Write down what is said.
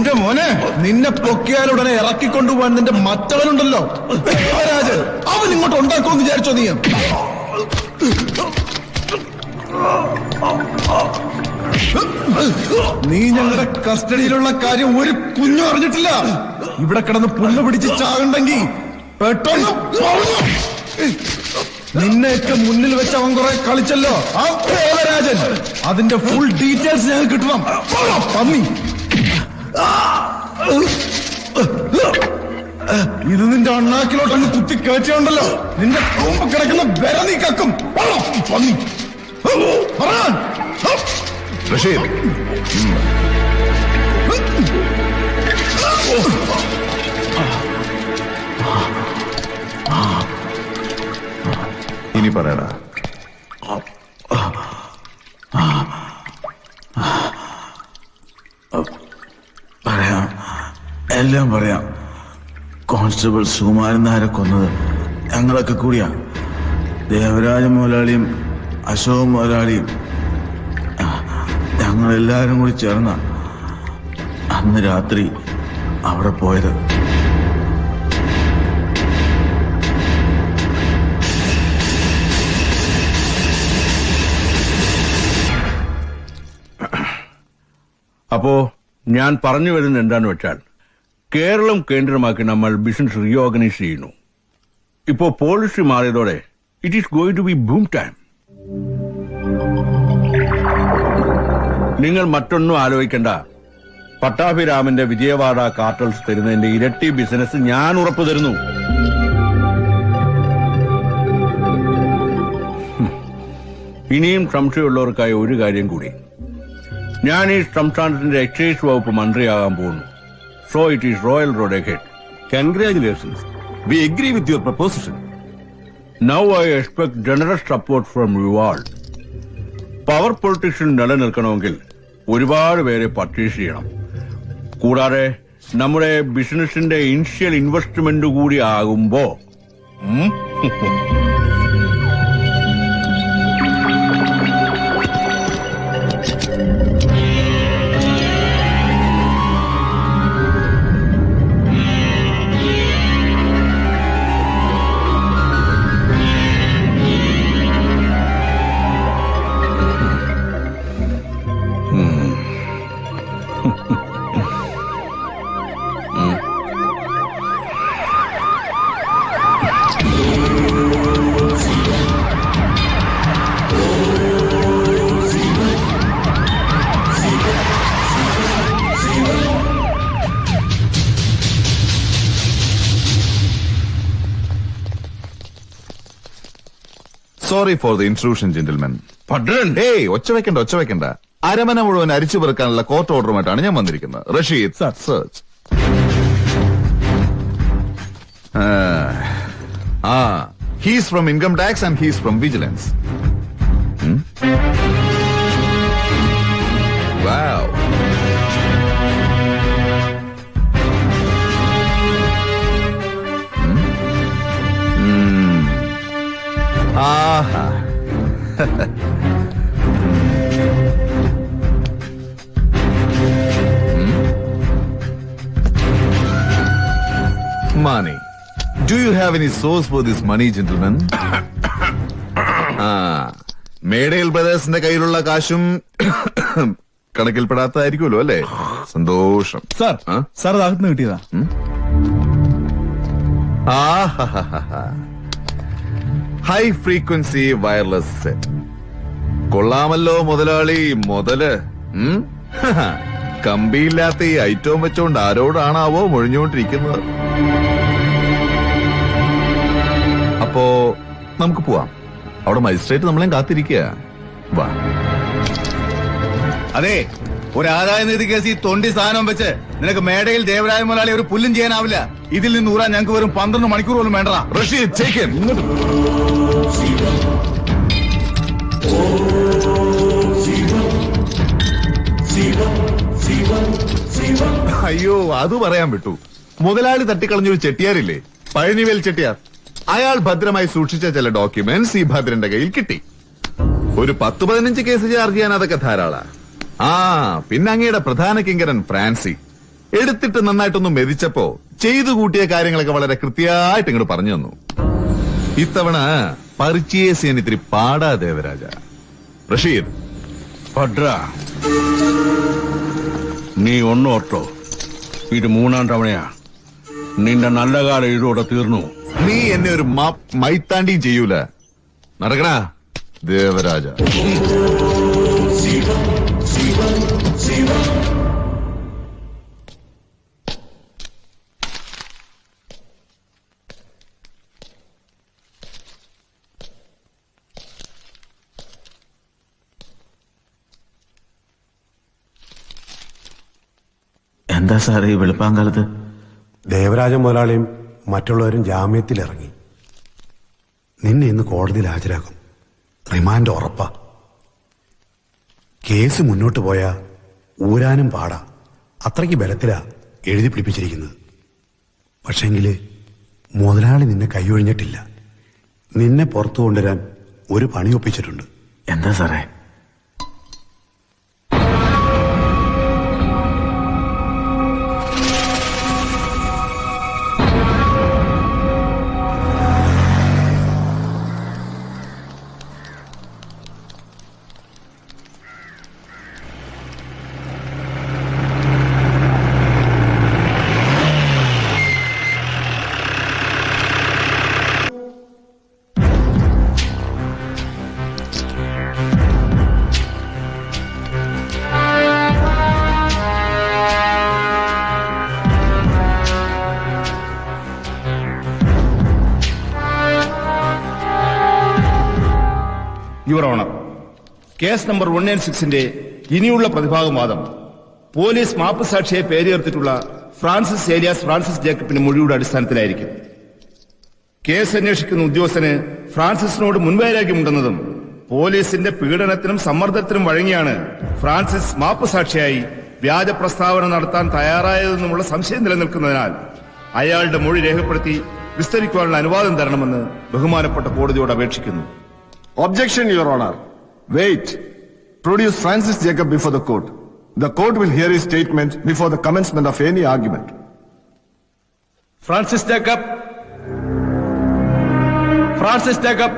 എന്റെ മോനെ, നിന്നെ പൊക്കിയാലുടനെ ഇറക്കിക്കൊണ്ടുപോകാൻ നിന്റെ മറ്റവനുണ്ടല്ലോ ദേവരാജൻ, അവൻ ഇങ്ങോട്ട് ഉണ്ടാക്കുമെന്ന് വിചാരിച്ചോ നീ? നീ ഞങ്ങളുടെ കസ്റ്റഡിയിലുള്ള കാര്യം ഒരു കുഞ്ഞും അറിഞ്ഞിട്ടില്ല. ഇവിടെ കിടന്ന് പുല്ല് പിടിച്ച് ചാകണ്ടെങ്കിൽ പെട്ടെന്ന് നിന്നെയൊക്കെ മുന്നിൽ വെച്ച് അവൻ കുറെ കളിച്ചല്ലോ ആ ദേവരാജൻ. അതിന്റെ ഫുൾ ഡീറ്റെയിൽസ് ഞങ്ങൾക്ക് കിട്ടണം. പന്നി, ഇത് നിന്റെ അണ്ണാക്കിലോട്ടങ്ങ് കുത്തി കയറ്റിയുണ്ടല്ലോ, നിന്റെ കൂമ്പ് കിടക്കുന്ന വിര നീ കക്കും. പന്നി പറയാൻ റഷീദ്, ഇനി പറയടാ. പറയാം, എല്ലാം പറയാം. കോൺസ്റ്റബിൾ സുകുമാരൻ നായരെ കൊന്നത് ഞങ്ങളൊക്കെ കൂടിയാ. ദേവരാജ മുതലാളിയും അശോക് മുതലാളിയും ഞങ്ങളെല്ലാരും കൂടി ചേർന്ന അന്ന് രാത്രി അവിടെ പോയത്. അപ്പോ ഞാൻ പറഞ്ഞു വരുന്നത് എന്താന്ന് വെച്ചാൽ, കേരളം കേന്ദ്രമാക്കി നമ്മൾ ബിസിനസ് റീഓർഗനൈസ് ചെയ്യുന്നു. ഇപ്പോ പോളിസി മാറിയതോടെ it is going to be boom time. നിങ്ങൾ മറ്റൊന്നും ആലോചിക്കണ്ട. പട്ടാഭിരാമന്റെ വിജയവാഡ കാർട്ടൽസ് തരുന്നതിന്റെ ഇരട്ടി ബിസിനസ് ഞാൻ ഉറപ്പു തരുന്നു. ഇനിയും സംശയമുള്ളവർക്കായി ഒരു കാര്യം കൂടി. ഞാൻ ഈ സംസ്ഥാനത്തിന്റെ എക്സൈസ് വകുപ്പ് മന്ത്രിയാകാൻ പോകുന്നു. So it is royal road ahead. Congratulations. We agree with your proposition. Now I expect generous support from you all. Power പൊളിറ്റിക്സിൽ നിലനിൽക്കണമെങ്കിൽ ഒരുപാട് പേരെ പർച്ചേസ് ചെയ്യണം. കൂടാതെ നമ്മുടെ ബിസിനസിന്റെ ഇനിഷ്യൽ ഇൻവെസ്റ്റ്മെന്റ് കൂടി ആകുമ്പോ sorry for the intrusion gentlemen. ഏയ്, ഒച്ച വെക്കണ്ട. അരമന മുഴുവൻ അരിച്ചു പെറുക്കാനുള്ള കോർട്ട് ഓർഡറുമായിട്ടാണ് ഞാൻ വന്നിരിക്കുന്നത്. Rasheed, search. He's from income tax and he's from vigilance. Wow. ആഹാ. Money. Do you have any source for this money, gentlemen? മേഡേൽ ബ്രദേഴ്സിന്റെ കയ്യിലുള്ള കാശും കണക്കിൽപ്പെടാത്തതായിരിക്കുമല്ലോ അല്ലേ? സന്തോഷം. സാർ അകത്തുനിന്ന് കിട്ടിയതാ. High frequency wireless set. കൊള്ളാമല്ലോ മുതലാളി. മുതല് കമ്പിയില്ലാത്ത ഈ ഐറ്റവും വെച്ചോണ്ട് ആരോടാണാവോ മൊഴിഞ്ഞുകൊണ്ടിരിക്കുന്നത്. അപ്പോ നമുക്ക് പോവാം. അവിടെ മജിസ്ട്രേറ്റ് നമ്മളെ കാത്തിരിക്കുക. വാ. അതെ, ഒരു ആദായ നികുതി കേസ് ഈ തൊണ്ടി സാധനം വെച്ച് നിനക്ക് മേടയിൽ ദേവരായ മുതലാളി ഒരു പുല്ലും ചെയ്യാനാവില്ല. ഇതിൽ നിന്ന് ഊരാൻ ഞങ്ങൾക്ക് വെറും 12 മണിക്കൂർ പോലും വേണ്ട. Rasheed, take him. അയ്യോ, അത് പറയാൻ വിട്ടു. മുതലാളി തട്ടിക്കളഞ്ഞൊരു ചെട്ടിയാരില്ലേ, പഴനിവേൽ ചെട്ടിയാർ. അയാൾ ഭദ്രമായി സൂക്ഷിച്ച ചില ഡോക്യുമെന്റ്സ് ഈ ഭദ്രന്റെ കയ്യിൽ കിട്ടി. ഒരു 10-15 കേസ് ചാർജ് ചെയ്യാൻ അതൊക്കെ ധാരാള. പിന്നെ അങ്ങയുടെ പ്രധാന കിങ്കരൻ ഫ്രാൻസി എടുത്തിട്ട് നന്നായിട്ടൊന്ന് മെതിച്ചപ്പോ ചെയ്തു കൂട്ടിയ കാര്യങ്ങളൊക്കെ വളരെ കൃത്യമായിട്ട് ഇങ്ങോട്ട് പറഞ്ഞു തന്നു. ഇത്തവണ പർച്ചേസ് ചെയ്യാൻ ഇത്തിരി പാടാ ദേവരാജ. റഷീദ്, ഭദ്ര, നീ ഒന്നോർത്തോ, ഇത് 3-ാം തവണയാ. നിന്റെ നല്ല കാലം ഇതോടെ തീർന്നു. നീ എന്നെ ഒരു മൈത്താണ്ടിയും ചെയ്യൂല. നടക്കണ ദേവരാജ. എന്താ സാറേ ഈ വെളുപ്പാങ്കാലത്ത്? ദേവരാജ മുതലാളിയും മറ്റുള്ളവരും ജാമ്യത്തിലിറങ്ങി. നിന്നെ ഇന്ന് കോടതിയിൽ ഹാജരാക്കും. റിമാൻഡ് ഉറപ്പാ. കേസ് മുന്നോട്ട് പോയാ ഊരാനും പാടാ. അത്രയ്ക്ക് ബലത്തിലാ എഴുതി പിടിപ്പിച്ചിരിക്കുന്നത്. പക്ഷെങ്കില് മുതലാളി നിന്നെ കൈയൊഴിഞ്ഞിട്ടില്ല. നിന്നെ പുറത്തു കൊണ്ടുവരാൻ ഒരു പണി ഒപ്പിച്ചിട്ടുണ്ട്. എന്താ സാറേ? യുവർ ഓണർ, കേസ് നമ്പർ 196-ന്റെ ഇനിയുള്ള പ്രതിഭാഗം വാദം പോലീസ് മാപ്പുസാക്ഷിയെ പേരുയർത്തിട്ടുള്ള ഫ്രാൻസിസ് ഏലിയാസ് ഫ്രാൻസിസ് ജേക്കബിന്റെ മൊഴിയുടെ അടിസ്ഥാനത്തിലായിരിക്കും. കേസ് അന്വേഷിക്കുന്ന ഉദ്യോഗസ്ഥന് ഫ്രാൻസിസിനോട് മുൻവൈരാഗ്യമുണ്ടെന്നതും പോലീസിന്റെ പീഡനത്തിനും സമ്മർദ്ദത്തിനും വഴങ്ങിയാണ് ഫ്രാൻസിസ് മാപ്പുസാക്ഷിയായി വ്യാജ പ്രസ്താവന നടത്താൻ തയ്യാറായതെന്നുമുള്ള സംശയം നിലനിൽക്കുന്നതിനാൽ അയാളുടെ മൊഴി രേഖപ്പെടുത്തി വിസ്തരിക്കുവാനുള്ള അനുവാദം തരണമെന്ന് ബഹുമാനപ്പെട്ട കോടതിയോട് അപേക്ഷിക്കുന്നു. Objection, Your Honor. Wait. Produce Francis Jacob before the court. The court will hear his statement before the commencement of any argument. Francis Jacob, Francis Jacob.